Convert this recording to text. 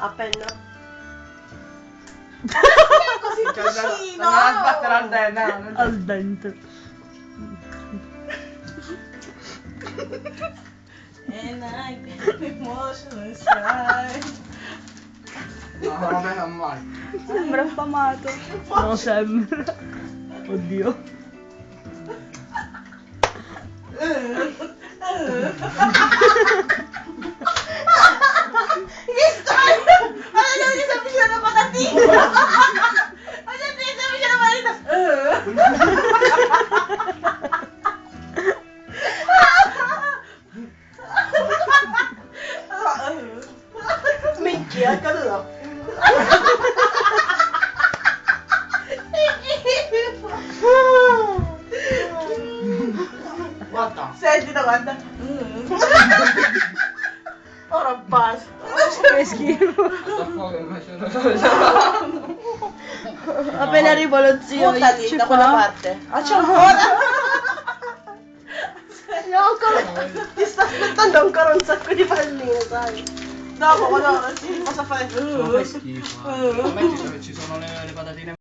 Appena. Così vicino! Non la sbattere al dente. Al dente. And I get emotional inside. No, vabbè, non mai. Sembra affamato. No, sembra. Oddio. Che stai? Adesso mi sta vicino la patatina! Adesso mi sta vicino la patatina! Minchia, è caduto. Guarda. Sentilo, guarda. Ora basta. Che schifo. Da fuoco invece. Appena arrivo lo zio, Buttali ci da fa. quella parte. Ah, c'è ancora? No, ancora. Ti sta aspettando ancora un sacco di palline, sai? Dopo, quando si possa fare. Non fai schifo. A me ci sono le patatine